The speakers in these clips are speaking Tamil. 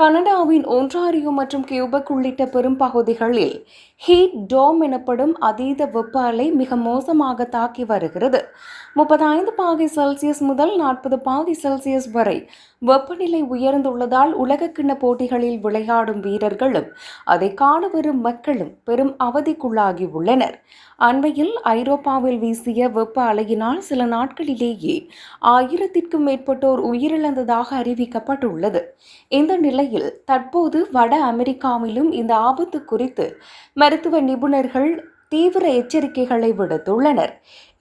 கனடாவின் ஒன்றாரியோ மற்றும் கியூபெக் உள்ளிட்ட பெரும் பகுதிகளில் ஹீட் டோம் எனப்படும் அதீத வெப்ப அலை மிக மோசமாக தாக்கி வருகிறது. 35°C முதல் 40°C வரை வெப்பநிலை உயர்ந்துள்ளதால் உலகக்கிண்ண போட்டிகளில் விளையாடும் வீரர்களும் அதை காண வரும் மக்களும் பெரும் அவதிக்குள்ளாகி உள்ளனர். அண்மையில் ஐரோப்பாவில் வீசிய வெப்ப அலையினால் சில நாட்களிலேயே 1000க்கும் மேற்பட்டோர் உயிரிழந்ததாக அறிவிக்கப்பட்டுள்ளது. இந்த நிலையில் தற்போது வட அமெரிக்காவிலும் இந்த ஆபத்து குறித்து மருத்துவ நிபுணர்கள் தீவிர எச்சரிக்கைகளை விடுத்துள்ளனர்.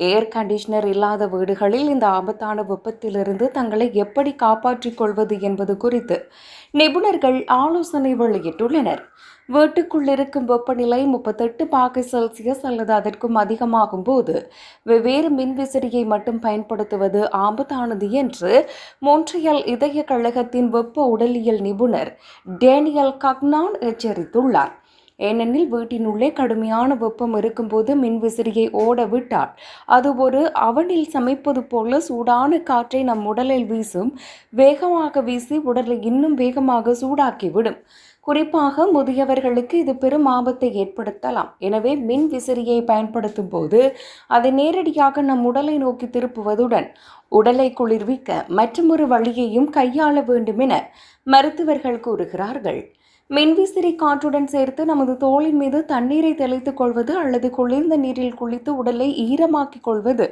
ஏர் கண்டிஷனர் இல்லாத வீடுகளில் இந்த ஆபத்தான வெப்பத்திலிருந்து தங்களை எப்படி காப்பாற்றிக் கொள்வது என்பது குறித்து நிபுணர்கள் ஆலோசனை வெளியிட்டுள்ளனர். வீட்டுக்குள் இருக்கும் வெப்பநிலை 38°C அல்லது அதற்கும் அதிகமாகும் போது வெவ்வேறு மின்விசிறியை மட்டும் பயன்படுத்துவது ஆபத்தானது என்று மொன்ட்ரியல் இதய கழகத்தின் வெப்ப உடலியல் நிபுணர் டேனியல் கக்னான் எச்சரித்துள்ளார். ஏனெனில் வீட்டினுள்ளே கடுமையான வெப்பம் இருக்கும்போது மின்விசிறியை ஓட விட்டால் அது ஒரு அவனில் சமைப்பது போல சூடான காற்றை நம் உடலில் வேகமாக வீசி உடலை இன்னும் வேகமாக சூடாக்கிவிடும். குறிப்பாக முதியவர்களுக்கு இது பெரும் ஆபத்தை ஏற்படுத்தலாம். எனவே மின் விசிறியை பயன்படுத்தும் போது அதை நேரடியாக நம் உடலை நோக்கி திருப்புவதுடன் உடலை குளிர்விக்க மற்றொரு வழியையும் கையாள வேண்டும் என மருத்துவர்கள் கூறுகிறார்கள். மின்விசிறி காற்றுடன் சேர்த்து நமது தோளின் மீது தண்ணீரை தெளித்துக் கொள்வது அல்லது குளிர்ந்த நீரில் குளித்து உடலை ஈரமாக்கிக் கொள்வது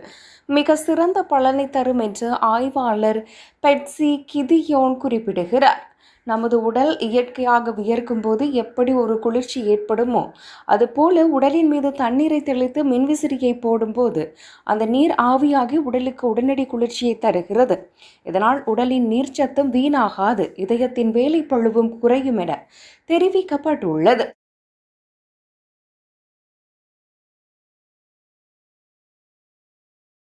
மிக சிறந்த பலனை தரும் என்று ஆய்வாளர் பெட்சி கிதியோன் குறிப்பிடுகிறார். நமது உடல் இயற்கையாக வியர்க்கும் போது எப்படி ஒரு குளிர்ச்சி ஏற்படுமோ அதுபோல உடலின் மீது தண்ணீரை தெளித்து மின்விசிறியை போடும்போது அந்த நீர் ஆவியாகி உடலுக்கு உடனடி குளிர்ச்சியை தருகிறது. இதனால் உடலின் நீர்ச்சத்தும் வீணாகாது, இதயத்தின் வேலைப்பளுவும் குறையும் என தெரிவிக்கப்பட்டுள்ளது.